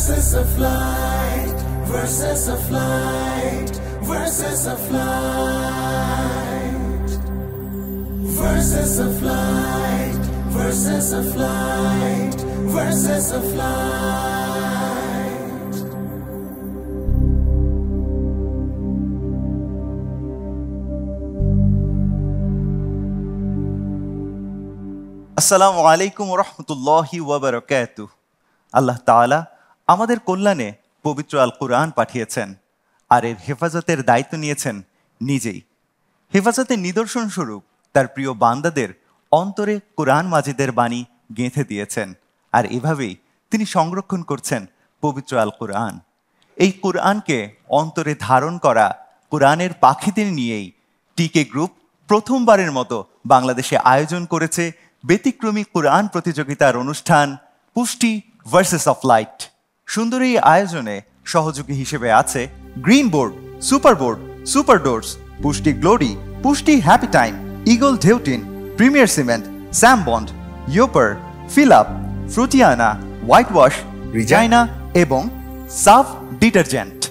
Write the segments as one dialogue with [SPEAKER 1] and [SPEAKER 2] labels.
[SPEAKER 1] Verses of light, verses of light, verses of light, verses of light, verses of light, verses of light.
[SPEAKER 2] আসসালামু আলাইকুম ওয়া রাহমাতুল্লাহি ওয়া বারাকাতুহু। আল্লাহ তাআলা আমাদের কল্যাণে পবিত্র আল কুরআন পাঠিয়েছেন আর এর হেফাজতের দায়িত্ব নিয়েছেন নিজেই। হেফাজতের নিদর্শন স্বরূপ তার প্রিয় বান্দাদের অন্তরে কুরআন মাজিদের বাণী গেঁথে দিয়েছেন আর এভাবেই তিনি সংরক্ষণ করছেন পবিত্র আল কুরআন। এই কুরআনকে অন্তরে ধারণ করা কুরআনের পাখিদের নিয়েই টিকে গ্রুপ প্রথমবারের মতো বাংলাদেশে আয়োজন করেছে ব্যতিক্রমী কুরআন প্রতিযোগিতার অনুষ্ঠান পুষ্টি ভার্সেস অফ লাইট। সুন্দর এই আয়োজনে সহযোগী হিসেবে আছে green board, super board, super doors, পুষ্টি গ্লোরি, পুষ্টি হ্যাপি টাইম, ইগল ঢেউটিন, প্রিমিয়ার সিমেন্ট, স্যাম বন্ড, ইয়োপার, ফিল-আপ, ফ্রুটিয়ানা, হোয়াইট ওয়াশ, রিজাইনা এবং সাফ ডিটারজেন্ট।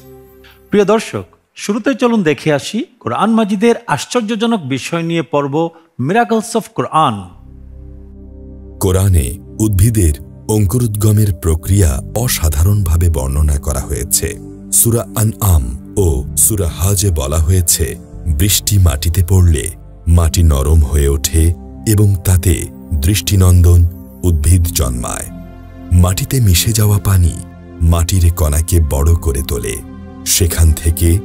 [SPEAKER 3] প্রিয় দর্শক, শুরুতে চলুন দেখে আসি কোরআন মাজিদের আশ্চর্যজনক বিষয় নিয়ে পর্ব মিরাকলস অফ কোরআন।
[SPEAKER 4] কোরআনে উদ্ভিদের অঙ্কুরোদ্গমের প্রক্রিয়া অসাধারণভাবে বর্ণনা করা হয়েছে। সূরা আনআম ও সূরা হজে বলা হয়েছে, বৃষ্টি মাটিতে পড়লে মাটি নরম হয়ে ওঠে এবং তাতে দৃষ্টিনন্দন উদ্ভিদ জন্মায়। মাটিতে মিশে যাওয়া পানি মাটির কণাকে বড় করে তোলে। সেখান থেকে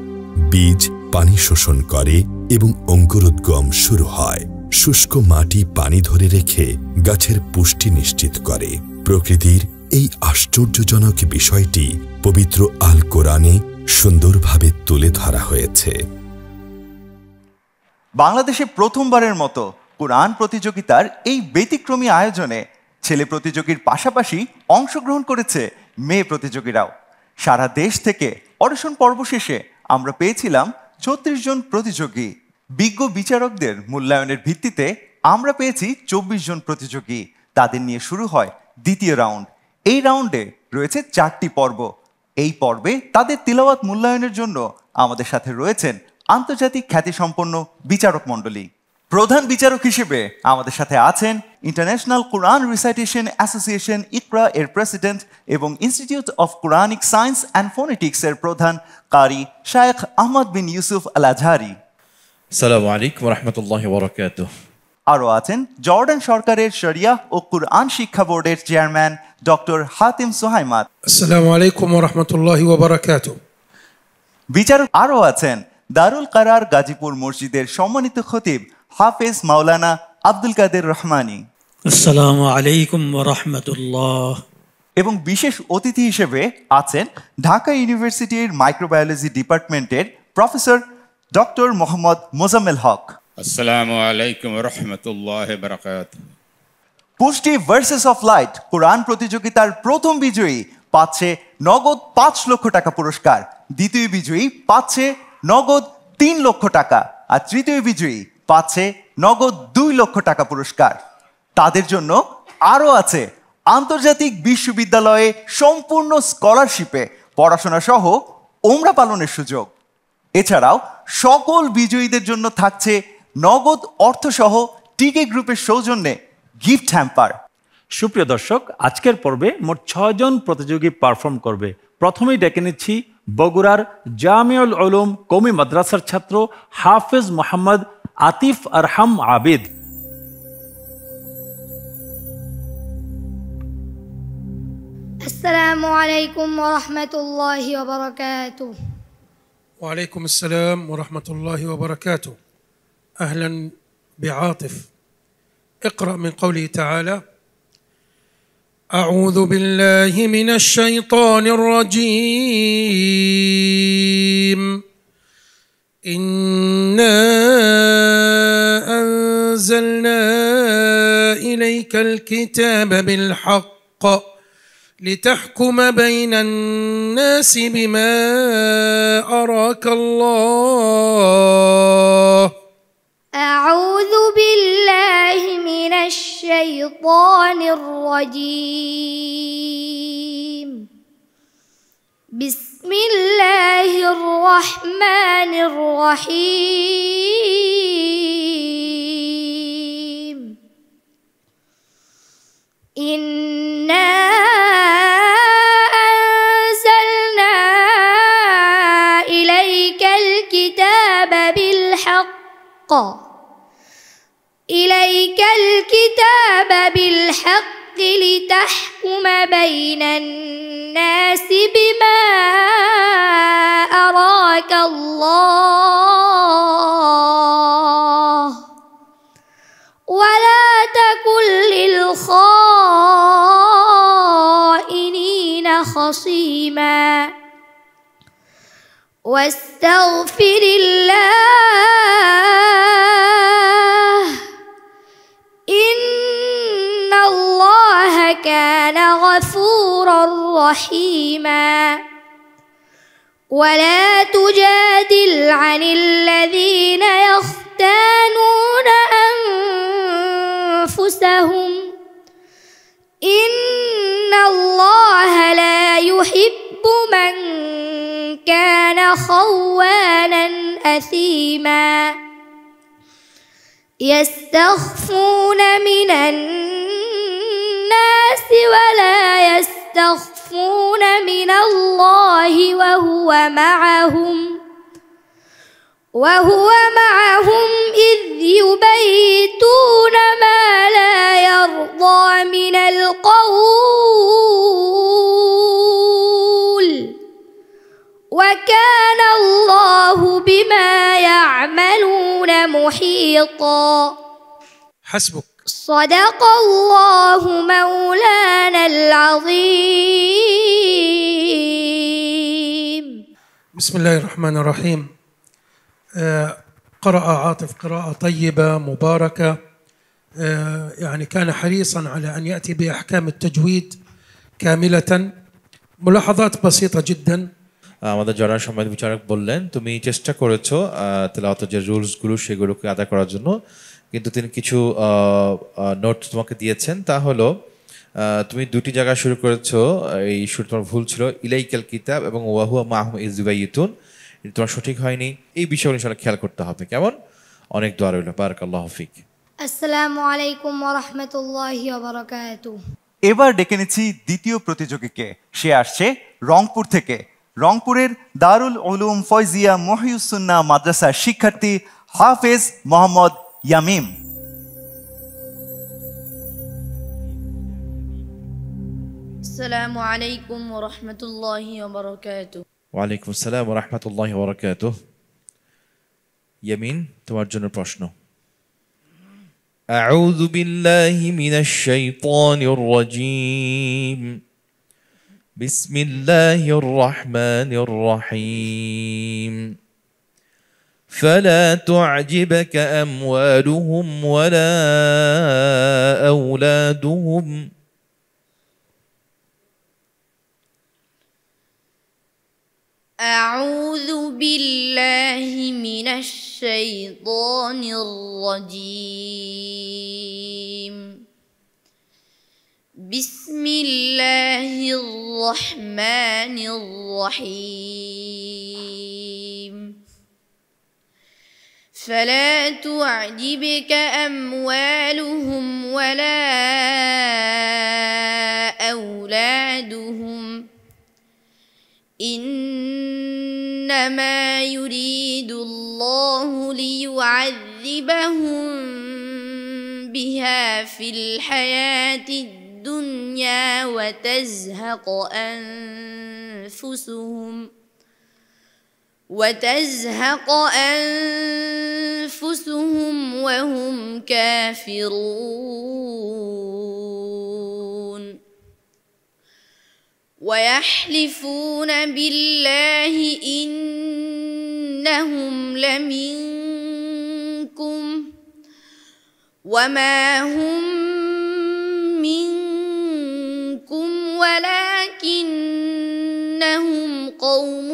[SPEAKER 4] বীজ পানি শোষণ করে এবং অঙ্কুরোদ্গম শুরু হয়। শুষ্ক মাটি পানি ধরে রেখে গাছের পুষ্টি নিশ্চিত করে। প্রকৃতির এই আশ্চর্যজনক বিষয়টি পবিত্র আল কোরআনে সুন্দরভাবে তুলে ধরা হয়েছে।
[SPEAKER 2] বাংলাদেশে প্রথমবারের মতো কুরআন প্রতিযোগিতার এই ব্যতিক্রমী আয়োজনে ছেলে প্রতিযোগীর পাশাপাশি অংশগ্রহণ করেছে মেয়ে প্রতিযোগীরাও। সারা দেশ থেকে অডিশন পর্ব শেষে আমরা পেয়েছিলাম ৩৬ জন প্রতিযোগী। বিজ্ঞ বিচারকদের মূল্যায়নের ভিত্তিতে আমরা পেয়েছি ২৪ জন প্রতিযোগী। তাদের নিয়ে শুরু হয় দ্বিতীয় রাউন্ড। এই রাউন্ডে রয়েছে ৪টি পর্ব। এই পর্বে তাদের তিলাওয়াত মূল্যায়নের জন্য আমাদের সাথে রয়েছেন আন্তর্জাতিক খ্যাতিসম্পন্ন বিচারক মণ্ডলী। প্রধান বিচারক হিসেবে আমাদের সাথে আছেন ইন্টারন্যাশনাল কোরআন রিসাইটেশন অ্যাসোসিয়েশন ইকরা এর প্রেসিডেন্ট এবং institute of Quranic science and phonetics এর প্রধান কারি শায়েখ আহমদ বিন ইউসুফ আল আজহারি।
[SPEAKER 5] আসসালামু আলাইকুম ওয়া রাহমাতুল্লাহি ওয়া বারাকাতুহু।
[SPEAKER 2] আরও আছেন জর্ডান সরকারের শরিয়াহ ও কুরআন শিক্ষা বোর্ডের চেয়ারম্যান ডক্টর হাতিম সুহাইমাত।
[SPEAKER 6] আসসালামু আলাইকুম ওয়া রাহমাতুল্লাহি ওয়া বারাকাতুহু।
[SPEAKER 2] বিচারক আরও আছেন দারুল কারার গাজীপুর মসজিদের সম্মানিত খতিব হাফেজ মাওলানা আব্দুল কাদের রহমানী।
[SPEAKER 7] আসসালামু আলাইকুম ওয়া রাহমাতুল্লাহ।
[SPEAKER 2] এবং বিশেষ অতিথি হিসেবে আছেন ঢাকা ইউনিভার্সিটির মাইক্রোবায়োলজি ডিপার্টমেন্টের প্রফেসর ডক্টর মোহাম্মদ মোজাম্মেল হক।
[SPEAKER 8] আসসালামু আলাইকুম ওয়া রাহমাতুল্লাহি ওয়া বারাকাতুহু।
[SPEAKER 2] পুষ্টি ভার্সেস অফ লাইট কোরআন প্রতিযোগিতার প্রথম বিজয়ী পাচ্ছে নগদ ৫ লক্ষ টাকা পুরস্কার, দ্বিতীয় বিজয়ী পাচ্ছে নগদ ৩ লক্ষ টাকা আর তৃতীয় বিজয়ী পাচ্ছে নগদ ২ লক্ষ টাকা পুরস্কার। তাদের জন্য আরও আছে আন্তর্জাতিক বিশ্ববিদ্যালয়ে সম্পূর্ণ স্কলারশিপে পড়াশোনা সহ ওমরা পালনের সুযোগ। এছাড়াও সকল বিজয়ীদের জন্য থাকছে নগদ অর্থসহ টিকে গ্রুপের সৌজন্যে গিফট হ্যাম্পার।
[SPEAKER 3] সুপ্রিয় দর্শক, আজকের পর্বে মোট ৬ জন প্রতিযোগী পারফর্ম করবে। প্রথমেই ডেকে নিচ্ছি বগুড়ার জামিউল উলুম কওমি মাদ্রাসার ছাত্র হাফেজ মোহাম্মদ আতিফ আরহাম আবিদ।
[SPEAKER 9] আসসালামু আলাইকুম ওয়া রাহমাতুল্লাহি ওয়া বারাকাতুহু।
[SPEAKER 6] وعليكم السلام ورحمة الله وبركاته. أهلا بعاطف. اقرأ من قوله تعالى: أعوذ بالله من الشيطان الرجيم. إنا أنزلنا إليك الكتاب بالحق لتحكم بين الناس بما أراك الله.
[SPEAKER 9] أعوذ بالله من الشيطان الرجيم. بسم الله الرحمن الرحيم إنا أنزلنا إليك الكتاب بالحق لتحكم بين الناس بما أراك الله ولا تكن للخائنين خصيما واستغفر الله إن الله كان غفورا رحيما ولا تجادل عن الذين يختانون أنفسهم إن الله لا يحب من كان خوانا أثيما يستخفون من الناس ولا يستخفون من الله وهو معهم إذ يبيتون ما لا يرضى من القول وكان الله بما يعملون محيطا
[SPEAKER 6] حسبك.
[SPEAKER 9] صدق الله مولانا العظيم.
[SPEAKER 6] بسم الله الرحمن الرحيم. قرأ عاطف قراءة طيبة مباركة، يعني كان حريصا على أن يأتي بأحكام التجويد كاملة. ملاحظات بسيطة جدا.
[SPEAKER 5] আমাদের যারা সম্মানিত বিচারক বললেন তুমি চেষ্টা করেছো তেলাওয়াতের যে রুলসগুলো সেগুলোকে আদায় করার জন্য, কিন্তু তিনি কিছু নোট তোমাকে দিয়েছেন। তা হলো তুমি দুটি জায়গায় শুরু করেছো, এই শুরু তোমার ভুল ছিল, ইলাইকাল কিতাব এবং ওয়াহুয়া মাহুম ইজ ইউবাইয়িতুন, এটা তোমার সঠিক হয়নি। এই বিষয়গুলো ইনশাআল্লাহ খেয়াল করতে হবে। কেমন? অনেক দোয়া রইল। বারাকাল্লাহু ফিক।
[SPEAKER 9] আসসালামু আলাইকুম ওয়া রাহমাতুল্লাহি ওয়া বারাকাতুহু।
[SPEAKER 2] এবার ডেকে নিচ্ছি দ্বিতীয় প্রতিযোগীকে। সে আসছে রংপুর থেকে। রংপুরের দারুল উলুম ফয়জিয়া মহিউসুন্নাহ মাদ্রাসার শিক্ষার্থী হাফেজ মোহাম্মদ ইয়ামিম।
[SPEAKER 10] আসসালামু আলাইকুম ওয়া রাহমাতুল্লাহি ওয়া বারাকাতুহু।
[SPEAKER 5] ওয়া আলাইকুম আসসালাম ওয়া রাহমাতুল্লাহি ওয়া বারাকাতুহু। ইয়ামিন, তোমার জন্য প্রশ্ন। আউযু বিল্লাহি মিনাশ শাইতানির রাজীম। বিসমিল্লাহির রাহমানির রহিম। فلا تعجبك أموالهم ولا أولادهم
[SPEAKER 10] أعوذ بالله من الشيطان الرجيم. بسم الله الرحمن الرحيم. فلا تعجبك أموالهم ولا أولادهم إنما يريد الله ليعذبهم بها في الحياة الدنيا وتزهق أنفسهم وهم كافرون ويحلفون بالله إنهم لمنكم وما هم منكم ولكنهم قوم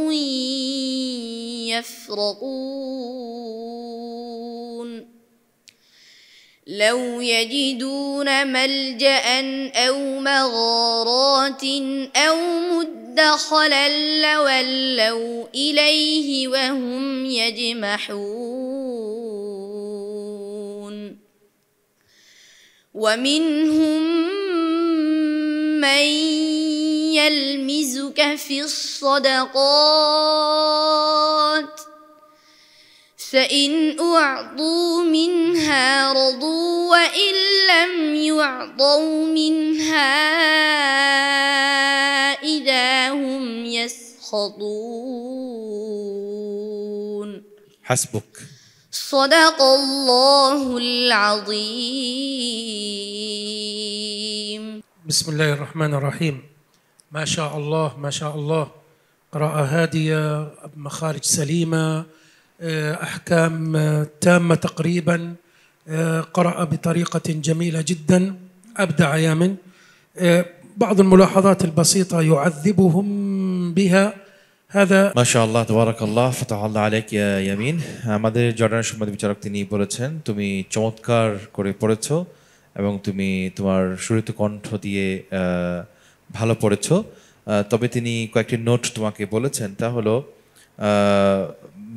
[SPEAKER 10] يفرقون لو يجدون ملجأ أو مغارات أو مدخلا لولوا إليه وهم يجمحون ومنهم من يلمزك في الصدقات فإن أعطوا منها رضوا وإن لم يعطوا منها إذا هم يسخطون.
[SPEAKER 5] حسبك.
[SPEAKER 10] صدق الله العظيم.
[SPEAKER 6] بسم الله الرحمن الرحيم. ما شاء الله ما شاء الله، قراءة هادية، مخارج سليمة، أحكام تامة تقريبا، قرأ بطريقة جميلة جدا، أبدع يامن. بعض الملاحظات البسيطة يعذبهم بها هذا
[SPEAKER 5] ما شاء الله تبارك الله فتح الله عليك يا يمين। আমাদের জর্ডানের সম্মানিত বিচারক তিনি বলেছেন তুমি চমৎকার করে পড়েছো এবং তুমি তোমার সুরিত কণ্ঠ দিয়ে ভালো পড়েছো। তবে তিনি কয়েকটি নোট তোমাকে বলেছেন, তা হলো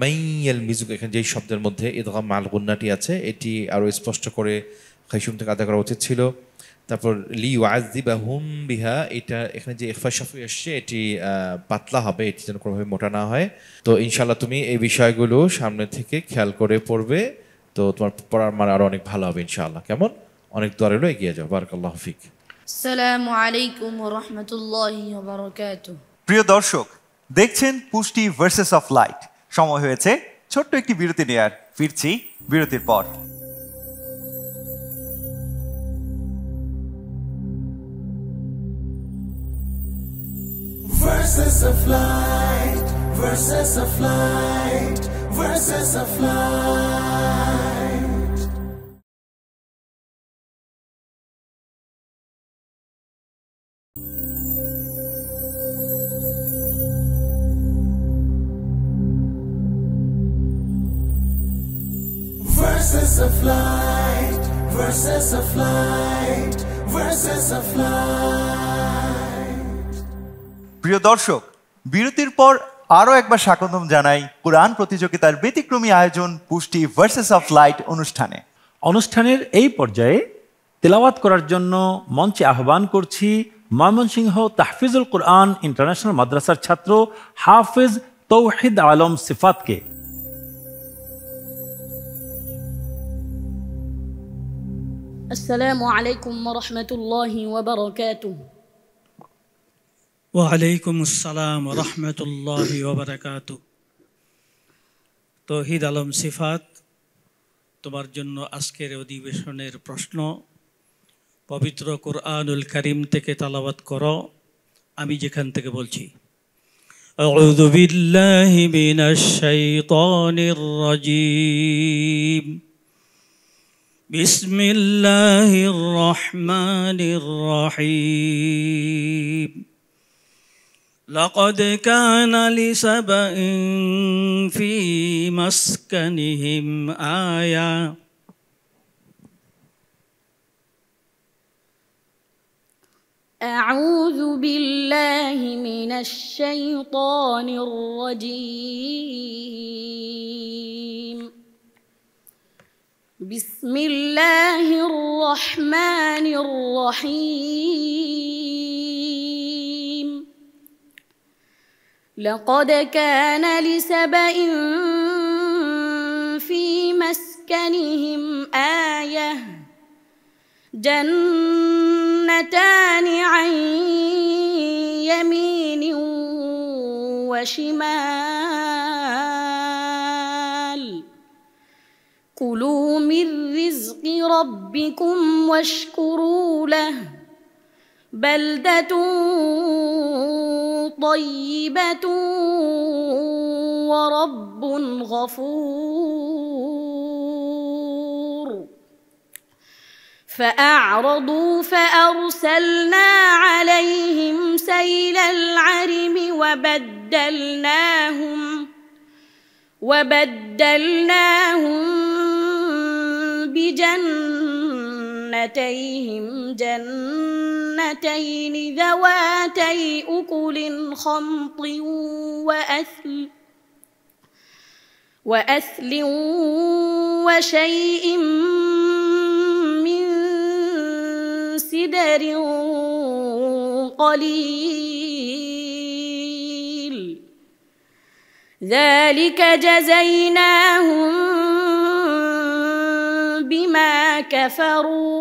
[SPEAKER 5] মাইয়াল মিজুক, এখানে যেই শব্দের মধ্যে ইদগাম মাল গুন্নাটি আছে এটি আরও স্পষ্ট করে খাইশুম থেকে আদা করা উচিত ছিল। তারপর লি ওয়াযিবাহুম বিহা, এটা এখানে যে ইখফা শাফি আসছে এটি পাতলা হবে, এটি যেন কোনোভাবে মোটা না হয়। তো ইনশাআল্লাহ তুমি এই বিষয়গুলো সামনে থেকে খেয়াল করে পড়বে, তো তোমার পড়ার মান আরও অনেক ভালো হবে ইনশাআল্লাহ। কেমন? অনেক দূরে হলো, এগিয়ে যাও। বারাকাল্লাহু ফিক।
[SPEAKER 10] আসসালামু আলাইকুম ওয়া রাহমাতুল্লাহি ওয়া বারাকাতুহু।
[SPEAKER 2] প্রিয় দর্শক, দেখছেন পুষ্টি ভার্সেস অফ লাইট। সময় হয়েছে ছোট্ট একটি বিরতি নেয়ার। ফিরছি বিরতির পর।
[SPEAKER 1] Verses of light, verses of light, verses of light. Verses of light, verses of light, verses of light.
[SPEAKER 2] প্রিয় দর্শক, বিরতির পর আরও একবার স্বাগতম জানাই কোরআন প্রতিযোগিতার ব্যতিক্রমী আয়োজন পুষ্টি ভার্সেস অফ লাইট অনুষ্ঠানে।
[SPEAKER 3] অনুষ্ঠানের এই পর্যায়ে তেলাওয়াত করার জন্য মঞ্চে আহ্বান করছি ময়মনসিংহ তাহফিজুল কোরআন ইন্টারন্যাশনাল মাদ্রাসার ছাত্র হাফিজ তৌহিদ আলম সিফাতকে।
[SPEAKER 11] আসসালামু আলাইকুম ওয়া রাহমাতুল্লাহি ওয়া বারাকাতুহু।
[SPEAKER 7] ওয়ালাইকুম আসসালাম ওয়া রাহমাতুল্লাহি ওয়া বারাকাতুহু। তৌহিদ আলম সিফাত, তোমার জন্য আজকের অধিবেশনের প্রশ্ন, পবিত্র কুরআনুল কারীম থেকে তেলাওয়াত করো, আমি যেখান থেকে বলছি। আউযু বিল্লাহি মিনাশ শাইতানির রাজীম। বিসমিল্লাহির রহমানির রহিম। لقد كان لسبإ في مسكنهم آية
[SPEAKER 11] أعوذ بالله من الشيطان الرجيم. بسم الله الرحمن الرحيم. لقد كان لسبإ في مسكنهم آية جنتان عن يمين وشمال كلوا من رزق ربكم واشكروا له بلدة طيبة ورب غفور. فأعرضوا فأرسلنا عليهم سيل العرم وبدلناهم بجنات جنتين ذواتي أكل خمط وأثل وشيء من سدر قليل ذلك جزيناهم بما كفروا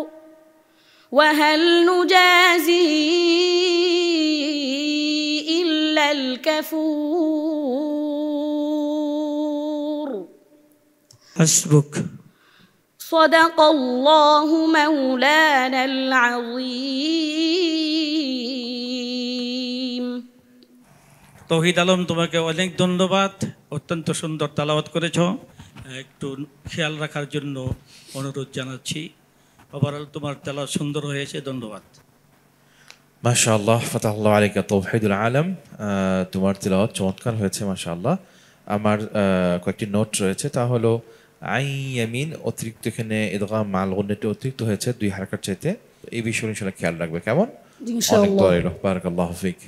[SPEAKER 11] وهل نجازي إلا الكفور
[SPEAKER 7] حسبك
[SPEAKER 11] صدق الله مولانا العظيم
[SPEAKER 7] তৌহিদ আলম, তোমাকে অনেক ধন্যবাদ। অত্যন্ত সুন্দর তেলাওয়াত করেছ। একটু খেয়াল রাখার জন্য অনুরোধ জানাচ্ছি। ওভারঅল তোমার তেলাওয়াত সুন্দর হয়েছে, ধন্যবাদ।
[SPEAKER 5] মাশাআল্লাহ, ফাতাহাল্লাহু আলাইকা তাওহীদুল আলম। তোমার তেলাওয়াত চমৎকার হয়েছে মাশাআল্লাহ। আমার কয়েকটি নোট রয়েছে, তা হলো আই ইয়ামিন অতিরিক্ত এখানে ইদগাম মাল গুন্নাটি অতিরিক্ত হয়েছে 2 হারকাত চাইতে। এই বিষয়ে ইনশাআল্লাহ খেয়াল রাখবে, কেমন? অনেক দোয়া রইল। বারাকাল্লাহু ফিক।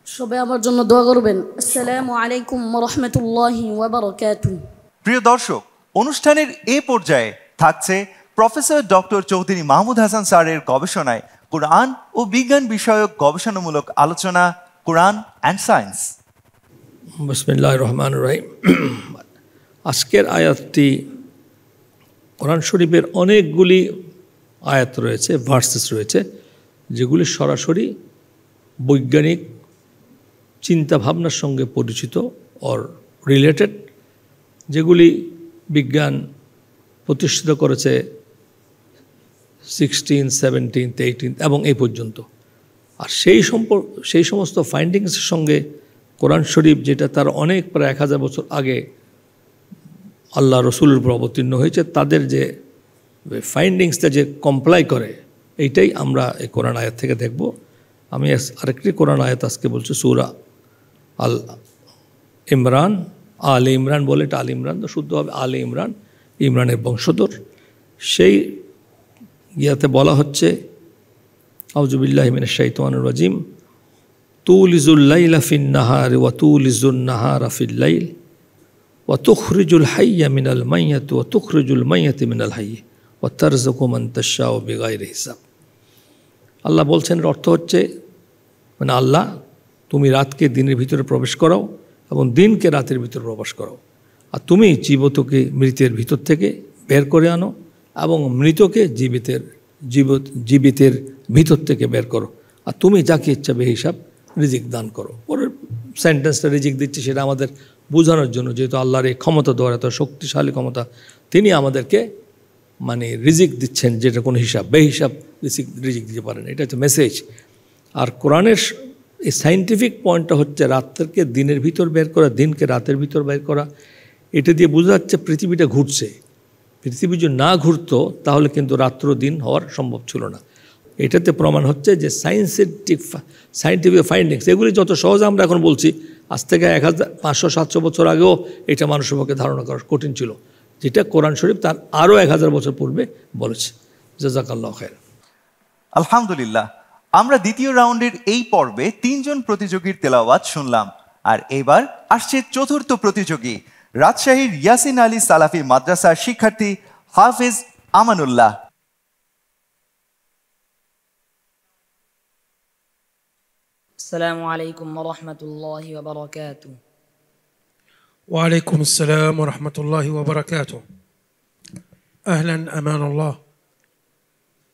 [SPEAKER 10] সবাই আমার জন্য দোয়া করবেন। আসসালামু আলাইকুম ওয়া রাহমাতুল্লাহি ওয়া বারাকাতুহু।
[SPEAKER 2] প্রিয় দর্শক, অনুষ্ঠানের এই পর্যায়ে থাকছে প্রফেসর ডক্টর চৌধুরী মাহমুদ হাসান স্যারের গবেষণায় কোরআন ও বিজ্ঞান বিষয়ক গবেষণামূলক আলোচনা, কোরআন অ্যান্ড সায়েন্স।
[SPEAKER 12] বিসমিল্লাহির রহমানির রহিম। আজকের আয়াতটি কোরআন শরীফের অনেকগুলি আয়াত রয়েছে, ভার্সেস রয়েছে, যেগুলি সরাসরি বৈজ্ঞানিক চিন্তাভাবনার সঙ্গে পরিচিত অর রিলেটেড, যেগুলি বিজ্ঞান প্রতিষ্ঠিত করেছে 16, 17, 18 এবং এই পর্যন্ত। আর সেই সমস্ত ফাইন্ডিংসের সঙ্গে কোরআন শরীফ, যেটা তার অনেক প্রায় 1000 বছর আগে আল্লাহ রসুলের উপর অবতীর্ণ হয়েছে, তাদের যে ফাইন্ডিংসটা যে কমপ্লাই করে, এইটাই আমরা এই কোরআন আয়াত থেকে দেখব। আমি আরেকটি কোরআন আয়াত আজকে বলছি, সূরা আল ইমরান, আলে ইমরান বলে, এটা আল ইমরান তো শুদ্ধ হবে আলে ইমরান, ইমরানের বংশধর। সেই ইয়াতে বলা হচ্ছে, আউযু বিল্লাহি মিনাশ শাইতানির রাজিম, তুলিজুল লাইলা ফিন নাহারি ওয়া তুলিজুন নাহারা ফিল লাইল ওয়া তুখরিজুল হাইয়া মিনাল মাইয়াতি ওয়া তুখরিজুল মাইয়াতি মিনাল হাইয়্যি ওয়া তারযুকু মান তাশাউ বিগাইরি হিসাব। আল্লাহ বলছেন, এর অর্থ হচ্ছে, মানে আল্লাহ, তুমি রাতকে দিনের ভিতরে প্রবেশ করাও এবং দিনকে রাতের ভিতরে প্রবেশ করাও, আর তুমি জীবিতকে মৃতের ভিতর থেকে বের করে আনো এবং মৃতকে জীবিতের ভিতর থেকে বের করো, আর তুমি যাকে ইচ্ছা বেহিসাব রিজিক দান করো। পরের সেন্টেন্সটা রিজিক দিচ্ছে, সেটা আমাদের বোঝানোর জন্য, যেহেতু আল্লাহর এই ক্ষমতা দ্বারা, এত শক্তিশালী ক্ষমতা, তিনি আমাদেরকে মানে রিজিক দিচ্ছেন, যেটা কোনো হিসাব বেহিসাব রিজিক দিতে পারেন। এটা হচ্ছে মেসেজ। আর কোরআনের এই সাইন্টিফিক পয়েন্টটা হচ্ছে রাতকে দিনের ভিতর বের করা, দিনকে রাতের ভিতর বের করা। এটা দিয়ে বোঝা যাচ্ছে পৃথিবীটা ঘুরছে। পৃথিবী যদি না ঘুরতো তাহলে কিন্তু রাত্র দিন হওয়ার সম্ভব ছিল না। এটাতে প্রমাণ হচ্ছে যে সাইন্টিফিক ফাইন্ডিংস, এগুলি যত সহজে আমরা এখন বলছি, আজ থেকে 1500-700 বছর আগেও এটা মানুষের পক্ষে ধারণা করা কঠিন ছিল, যেটা কোরআন শরীফ তার আরও 1000 বছর পূর্বে বলেছে। জাযাকাল্লাহু খায়র।
[SPEAKER 2] আলহামদুলিল্লাহ, আমরা দ্বিতীয় রাউন্ডের এই পর্বে 3 জন প্রতিযোগীর তেলাওয়াত শুনলাম। আর এবার আসছে চতুর্থ প্রতিযোগী, রাজশাহীর ইয়াসিন আলী সালাফি মাদ্রাসার শিক্ষার্থী হাফেজ আমানুল্লাহ।
[SPEAKER 10] আসসালামু আলাইকুম ওয়া রাহমাতুল্লাহি ওয়া বারাকাতুহু।
[SPEAKER 6] ওয়া আলাইকুম আসসালাম ওয়া রাহমাতুল্লাহি ওয়া বারাকাতুহু। আহলান আমানুল্লাহ।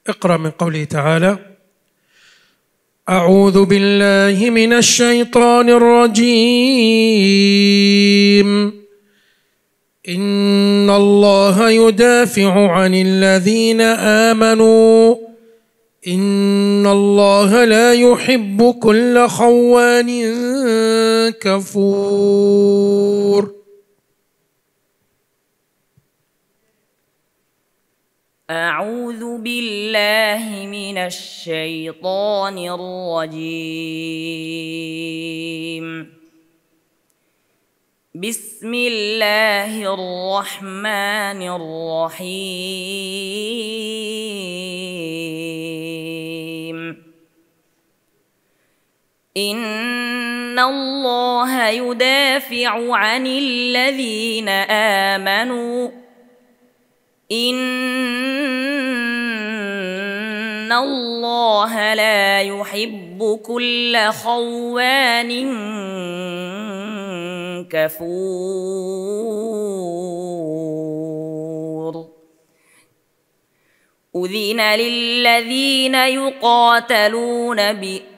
[SPEAKER 6] اقرأ من قوله تعالى: أعوذ بالله من الشيطان الرجيم إن الله يدافع عن الذين آمنوا إن الله لا يحب كل خوان كفور.
[SPEAKER 10] أعوذ بالله من الشيطان الرجيم
[SPEAKER 11] بسم الله الرحمن الرحيم إن الله يدافع عن الذين آمنوا إن الله لا يحب كل خوان كفور أذن للذين يقاتلون بأنهم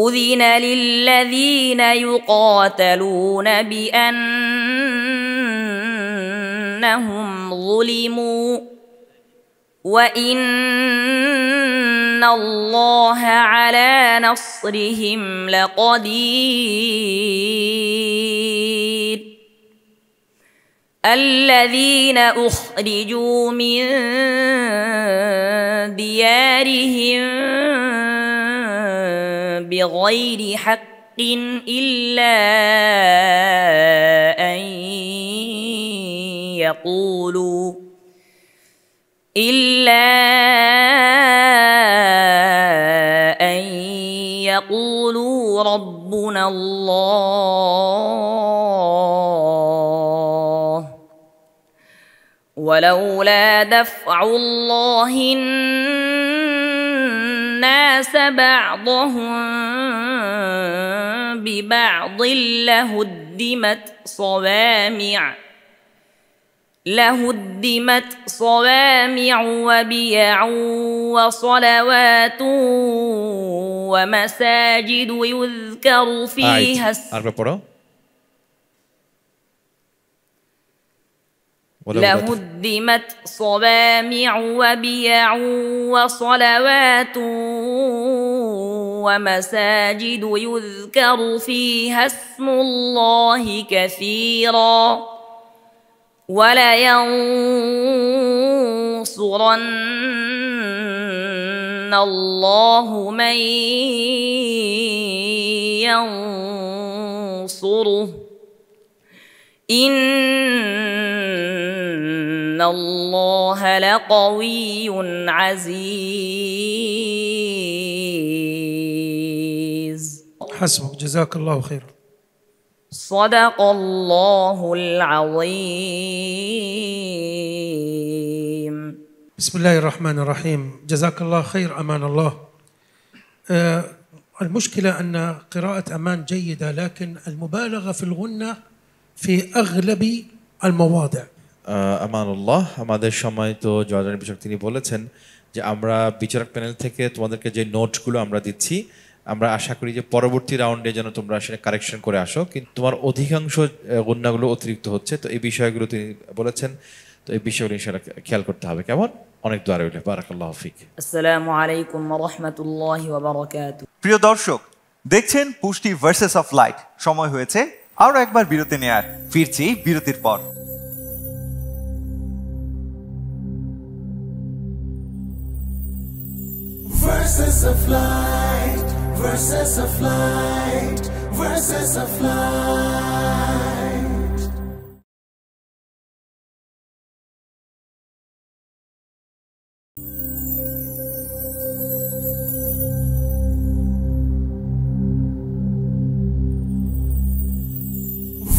[SPEAKER 11] أذن للذين يقاتلون بأنهم ظلموا وإن الله على نصرهم لقدير الذين أخرجوا من ديارهم بغير حق إلا أن يقولوا ربنا الله ولولا دفع الله الناس بعضهم ببعض لهدمت صوامع وبيع وصلوات ومساجد يذكر فيها لهدمت صوامع وبيع وصلوات ومساجد يذكر فيها اسم الله كثيرا ولينصرن الله من ينصره إن الله لقوي عزيز.
[SPEAKER 6] حسبك، جزاك الله خير.
[SPEAKER 11] صدق الله العظيم.
[SPEAKER 6] بسم الله الرحمن الرحيم. جزاك الله خير أمان الله. المشكلة أن قراءة أمان جيدة لكن المبالغة في الغنة في أغلب المواضع.
[SPEAKER 5] আমানুল্লাহ, আমাদের সম্মানিত জর্ডান বিচারক তিনি বলেছেন যে আমরা বিচারক প্যানেল থেকে তোমাদেরকে যে নোটগুলো আমরা দিচ্ছি আমরা আশা করি যে পরবর্তী রাউন্ডে যেন তোমরা সেটা কারেকশন করে আসো, কিন্তু তোমার অধিকাংশ গুণাগুলো অতিরিক্ত হচ্ছে, তো এই বিষয়গুলো তিনি বলেছেন, তো এই বিষয়গুলো ইনশাআল্লাহ খেয়াল করতে হবে। কেমন? অনেক দোয়া রইল। বারাকাল্লাহু ফিক।
[SPEAKER 11] আসসালামু আলাইকুম ওয়া রাহমাতুল্লাহি ওয়া বারাকাতুহু।
[SPEAKER 2] প্রিয় দর্শক, দেখছেন পুষ্টি ভার্সেস অফ লাইট। সময় হয়েছে আরো একবার বিরতি নেয়ার। ফিরছি বিরতির পর।
[SPEAKER 1] Verses of light, verses of light, verses of light.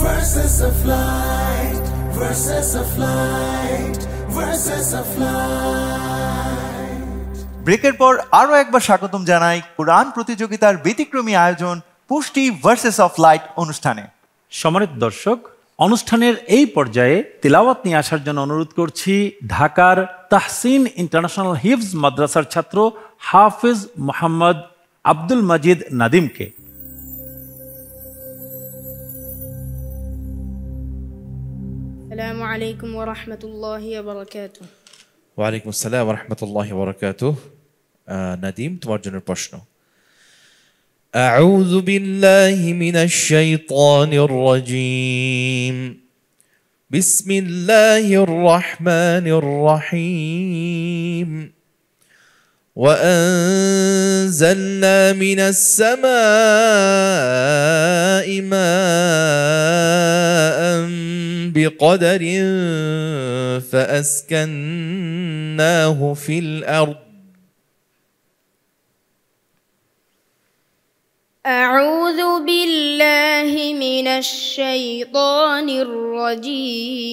[SPEAKER 1] Verses of light, verses of light, verses of light.
[SPEAKER 2] ব্রেকের পর আরো একবার স্বাগতম জানাই কোরআন প্রতিযোগিতার ব্যতিক্রমী আয়োজন পুষ্টি ভার্সেস অফ লাইট অনুষ্ঠানে।
[SPEAKER 3] সম্মানিত দর্শক, অনুষ্ঠানের এই পর্যায়ে তিলাওয়াত নিয়ে আসার জন্য অনুরোধ করছি ঢাকার তাহসিন ইন্টারন্যাশনাল হিফজ মাদ্রাসার ছাত্র হাফেজ মোহাম্মদ আব্দুল মাজিদ নাদিমকে।
[SPEAKER 13] আসসালামু আলাইকুম ওয়া রাহমাতুল্লাহি ওয়া বারাকাতুহু।
[SPEAKER 5] ওয়া আলাইকুম আসসালাম ওয়া রাহমাতুল্লাহি ওয়া বারাকাতুহু। নাদিম, তোমার জন্য প্রশ্ন। আউযু বিল্লাহি মিনাশ শাইতানির রাজীম। বিসমিল্লাহির রহমানির রহিম وأنزلنا من السماء ماء بقدر فأسكناه في الأرض
[SPEAKER 13] أعوذ بالله من الشيطان الرجيم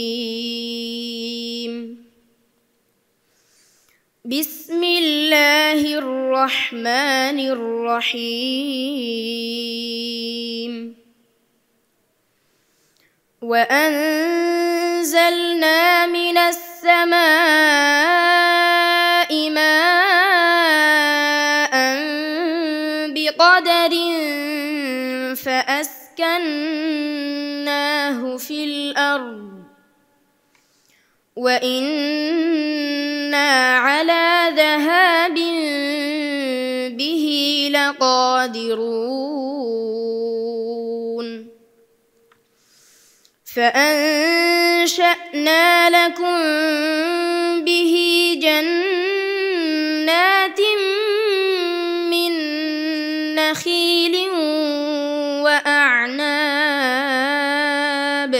[SPEAKER 13] بسم الله الرحمن الرحيم وأنزلنا من السماء ماء بقدر فأسكناه في الأرض وإنا على ذهاب به لقادرون فأنشأنا لكم به جنات من نخيل وأعناب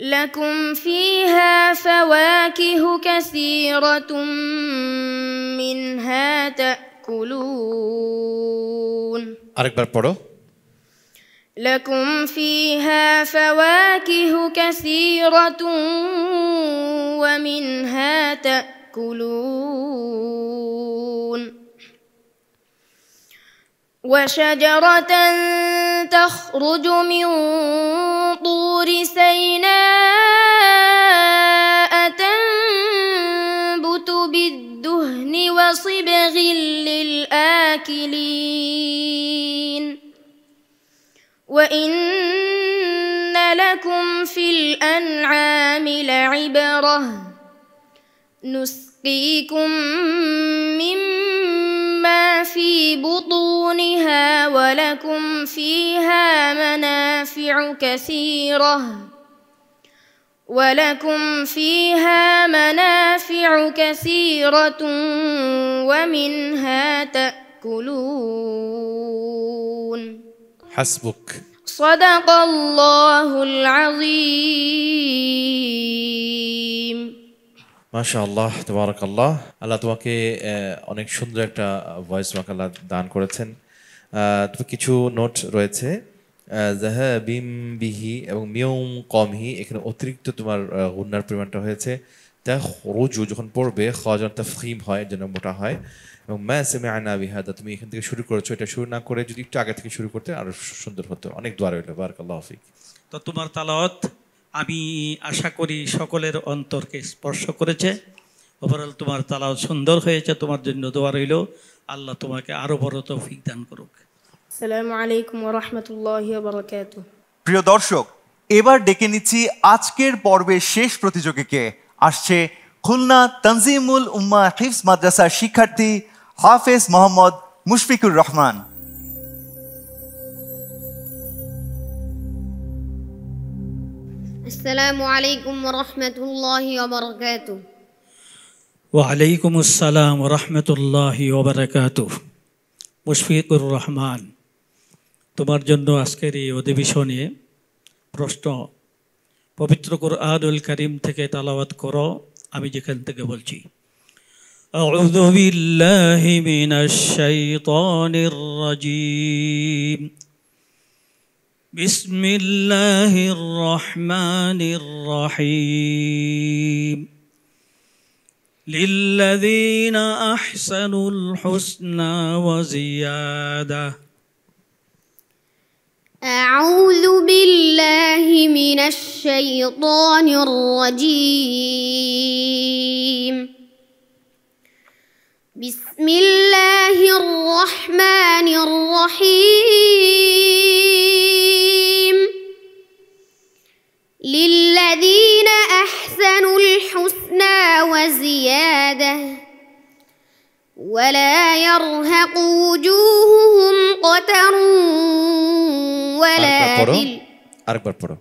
[SPEAKER 13] لكم فيها فواكه كثيرة منها تأكلون
[SPEAKER 5] আরেকবার পড়ো
[SPEAKER 13] لكم فيها فواكه كثيرة ومنها تأكلون وشجرة تخرج من طور سيناء تنبت بالدهن وصبغ للآكلين وإن لكم في الأنعام لعبرة نسقيكم مما في بطونها ولكم فيها منافع كثيرة ومنها تأكلون
[SPEAKER 5] حسبك
[SPEAKER 13] صدق الله العظيم
[SPEAKER 5] মাশাআল্লাহ তাবারাকাল্লাহ আল্লাহ তোমাকে অনেক সুন্দর একটা ভয়েস তোমাকে আল্লাহ দান করেছেন তুমি কিছু নোট রয়েছে যাহাবিম বিহি এবং মিয়ুম কমহি এখানে অতিরিক্ত তোমার গুণার পরিমাণটা হয়েছে তাখরুজু যখন পড়বে খাজান তাফখিম হয় যেন মোটা হয় এবং মা সামি'না বিহাদা তুমি এখান থেকে শুরু করেছো এটা শুরু না করে যদি একটু আগে থেকে শুরু করতে আরো সুন্দর হতো অনেক দোয়া রইল বারাকাল্লাহু ফিক
[SPEAKER 7] তো তোমার তালাওয়াত আমি আশা করি সকলের অন্তরকে স্পর্শ করেছে ওভারঅল তোমার তালাওয়াত সুন্দর হয়েছে তোমার জন্য দোয়া রইল আল্লাহ তোমাকে আরো বড় তৌফিক দান করুক
[SPEAKER 13] আসসালামু আলাইকুম ওয়া রাহমাতুল্লাহি ওয়া বারাকাতুহু
[SPEAKER 2] প্রিয় দর্শক এবার ডেকে নিচ্ছি আজকের পর্বের শেষ প্রতিযোগীকে আসছে খুলনা তানজিমুল উম্মাহ হিফজ মাদ্রাসার শিক্ষার্থী হাফেজ মোহাম্মদ মুশফিকুর রহমান
[SPEAKER 9] আসসালামু আলাইকুম ওয়া রাহমাতুল্লাহি ওয়া বারাকাতুহু
[SPEAKER 7] ওয়া আলাইকুম আসসালাম ওয়া রাহমাতুল্লাহি ওয়া বারাকাতুহু মুশফিকুর রহমান তোমার জন্য আজকের এই অধিবেশনে প্রশ্ন পবিত্র কুরআনুল কারীম থেকে তেলাওয়াত করো আমি যেখান থেকে বলছি আউযু বিল্লাহি মিনাশ শাইতানির রাজীম বিসমিল্লাহির রহমানির রহিম লিল্লাযীনা আহসানুল হুসনা ওয়া জিয়াদা
[SPEAKER 9] أعوذ بالله من الشيطان الرجيم بسم الله الرحمن الرحيم للذين أحسنوا الحسنى وزيادة ولا يرهق وجوههم قتر ولا
[SPEAKER 5] আরেকবার পড়ো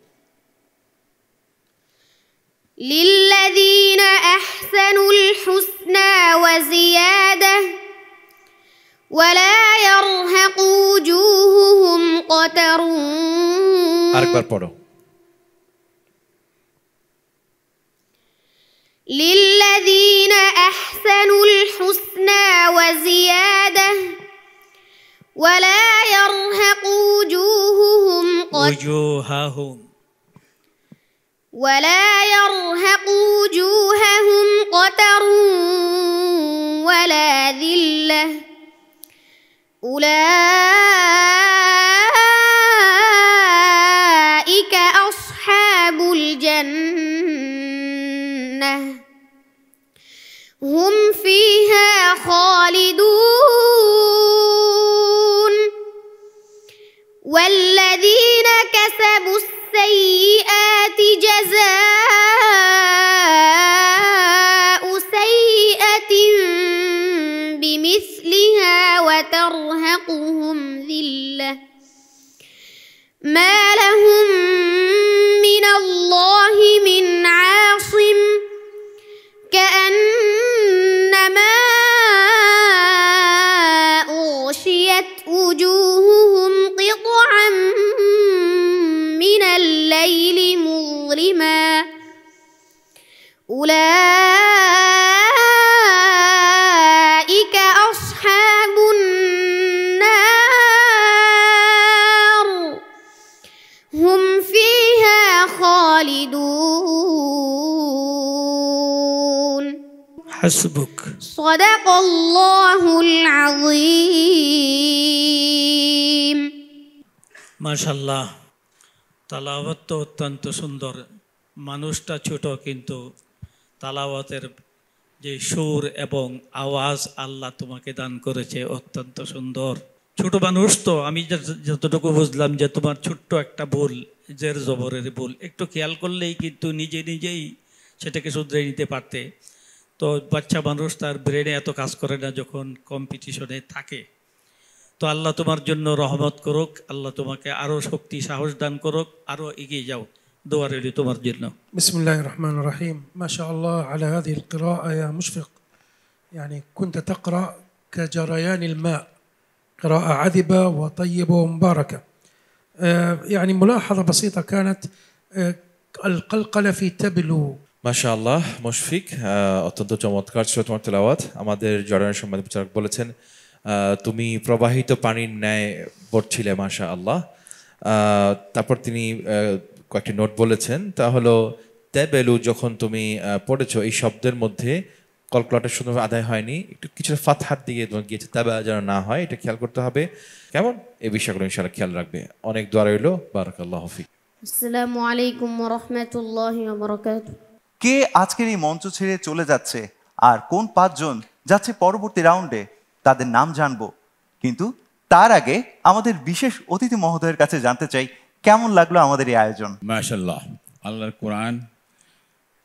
[SPEAKER 9] للذين أحسنوا الحسنى وزيادة ولا يرهق وجوههم قتر
[SPEAKER 5] আরেকবার পড়ো
[SPEAKER 9] للذين أحسنوا الحسنى وزيادة ولا يرهق وجوههم قتر ولا ذلة أولئك أصحاب الجنة هم فيها خالدون والذين كسبوا السيئات جزاء سيئة بمثلها وترهقهم ذلة ما لهم من الله من عاصم كأنما أغشيت وجوههم قطعا من الليل مظلما أولئك أصحاب النار هم فيها خالدون
[SPEAKER 7] حسبك
[SPEAKER 9] صدق الله العظيم
[SPEAKER 7] মাশাআল্লাহ তালাওয়াত তো অত্যন্ত সুন্দর মানুষটা ছোট কিন্তু তালাওয়াতের যে সুর এবং আওয়াজ আল্লাহ তোমাকে দান করেছে অত্যন্ত সুন্দর ছোট মানুষ তো আমি যতটুকু বুঝলাম যে তোমার ছোট্ট একটা ভুল জের জবরের ভুল একটু খেয়াল করলেই কিন্তু নিজেই সেটাকে শুধরে নিতে পারতে তো বাচ্চা মানুষ তার ব্রেনে এত কাজ করে না যখন কম্পিটিশনে থাকে তো আল্লাহ তোমার জন্য রহমত করুক আল্লাহ তোমাকে আরো শক্তি সাহস দান করুক আরো এগিয়ে যাও দোয়া রইল তোমার জন্য
[SPEAKER 6] بسم الله الرحمن الرحيم ما شاء الله على هذه القراءة يا مشفق يعني كنت تقرأ كجريان الماء قراءة عذبة وطيبة ومباركة يعني ملاحظة بسيطة كانت القلقلة في تبلو
[SPEAKER 5] মাশাআল্লাহ মুশফিক অত্যন্ত চমৎকার ছিল তোমার তেলাওয়াত আমাদের জর্ডানের সম্মানিত বিচারক বলেছেন তুমি প্রবাহিত পানির ন্যায় পড়ছিলে মাশাআল্লাহ তারপর তিনি কয়েকটি নোট বলেছেন তা হলো তেবেলু যখন তুমি পড়েছো এই শব্দের মধ্যে কলকলাটা সুন্দরভাবে আদায় হয়নি একটু কিছু ফাতহার দিকে গিয়েছে তেবা যেন না হয় এটা খেয়াল করতে হবে কেমন এই বিষয়গুলো ইনশাআল্লাহ খেয়াল রাখবে অনেক দোয়া রইল বারাকাল্লাহু ফিক
[SPEAKER 9] আসসালামু আলাইকুম ওয়া রাহমাতুল্লাহি ওয়া বারাকাতুহু
[SPEAKER 2] কে আজকের এই মঞ্চ ছেড়ে চলে যাচ্ছে আর কোন পাঁচজন যাচ্ছে পরবর্তী রাউন্ডে তাদের নাম জানবো কিন্তু তার আগে আমাদের বিশেষ অতিথি মহোদয়ের কাছে জানতে চাই কেমন লাগলো আমাদের এই আয়োজন
[SPEAKER 8] মাশাআল্লাহ আল্লাহর কোরআন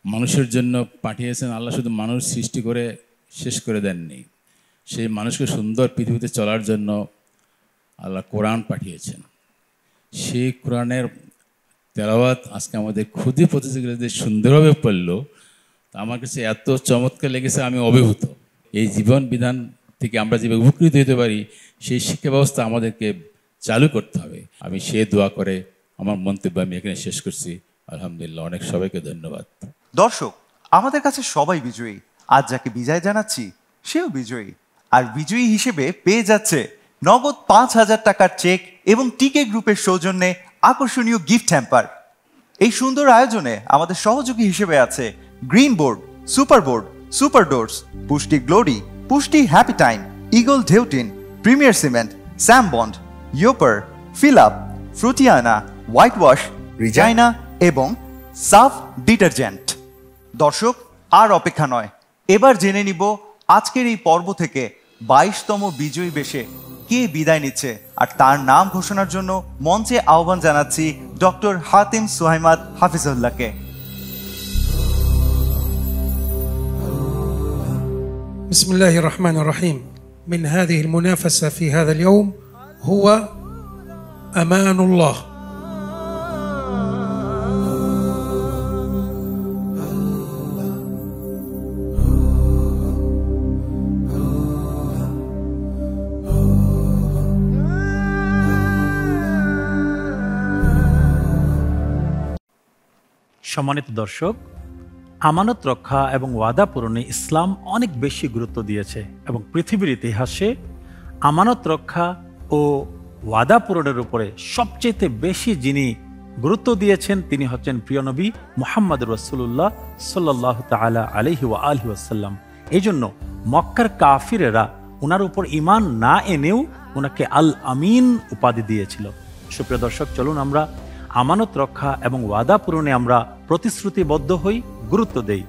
[SPEAKER 8] মানুষের জন্য পাঠিয়েছেন আল্লাহ শুধু মানুষ সৃষ্টি করে শেষ করে দেননি সেই মানুষকে সুন্দর পৃথিবীতে চলার জন্য আল্লাহ কোরআন পাঠিয়েছেন সেই কোরআনের তেলাওয়াত আজকে আমাদের ক্ষুদে প্রতিযোগিতাতে সুন্দরভাবে পড়লো তা আমার কাছে এত চমৎকার লেগেছে আমি অভিভূত এই জীবন বিধান থেকে আমরা যেভাবে উপকৃত হতে পারি সেই শিক্ষা ব্যবস্থা আমাদেরকে চালু করতে হবে আমি সে দোয়া করে আমার মন্তব্য আমি এখানে শেষ করছি আলহামদুলিল্লাহ অনেক সবাইকে ধন্যবাদ
[SPEAKER 2] দর্শক আমাদের কাছে সবাই বিজয়ী আজ যাকে বিজয় জানাচ্ছি সেও বিজয়ী আর বিজয়ী হিসেবে পেয়ে যাচ্ছে নগদ 5,000 টাকার চেক এবং টিকে গ্রুপের সৌজন্যে আকর্ষণীয় গিফট হ্যাম্পার এই সুন্দর আয়োজনে আমাদের সহযোগী হিসেবে আছে গ্রিন বোর্ড সুপার ডোরস পুষ্টি গ্লোরি পুষ্টি হ্যাপি টাইম ইগল ঢেউটিন প্রিমিয়ার সিমেন্ট স্যাম বন্ড ইয়োপার ফিল আপ ফ্রুটিয়ানা হোয়াইট ওয়াশ রিজাইনা এবং সাফ ডিটারজেন্ট দর্শক আর অপেক্ষা নয় এবার জেনে নিব আজকের এই পর্ব থেকে 22তম বিজয়ী বেশে কে বিদায় নিচ্ছে আর তার নাম ঘোষণার জন্য মঞ্চে আহ্বান জানাচ্ছি ডক্টর হাতিম সুহাইমাদ হাফিজুল্লাহকে
[SPEAKER 6] بسم الله الرحمن الرحيم من هذه المنافسة في هذا اليوم هو أمان الله
[SPEAKER 3] সম্মানিত দর্শক, আমানত রক্ষা এবং ওয়াদা পূরণে ইসলাম অনেক বেশি গুরুত্ব দিয়েছে এবং পৃথিবীর ইতিহাসে আমানত রক্ষা ও ওয়াদা পূরণের উপরে সবচেয়ে বেশি যিনি গুরুত্ব দিয়েছেন তিনি হচ্ছেন প্রিয় নবী মুহাম্মদ রাসূলুল্লাহ সাল্লাল্লাহু তাআলা আলাইহি ওয়া আলিহি ওয়াসাল্লাম। এই জন্য মক্কার কাফিরেরা ওনার উপর ঈমান না এনেও ওনাকে আল আমিন উপাধি দিয়েছিল। সুপ্রিয় দর্শক, চলুন আমরা আমানত রক্ষা এবং ওয়াদা পূরণে আমরা প্রতিশ্রুতিবদ্ধ হই, গুরুত্ব দেই।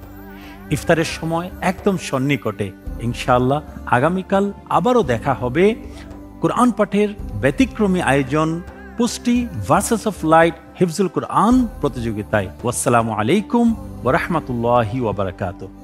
[SPEAKER 3] ইফতারের সময় একদম সন্নিকটে ইনশাআল্লাহ আগামীকাল আবারও দেখা হবে কোরআন পাঠের ব্যতিক্রমী আয়োজন পুষ্টি ভার্সেস অফ লাইট হিফজুল কোরআন প্রতিযোগিতায়। ওয়াসসালামু আলাইকুম ওয়া রাহমাতুল্লাহি ওয়া বারাকাতুহু।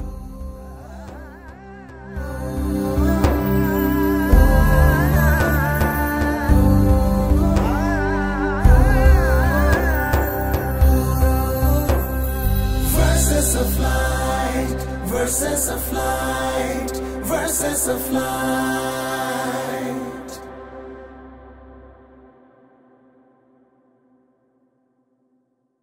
[SPEAKER 1] Verses of light, verses of light.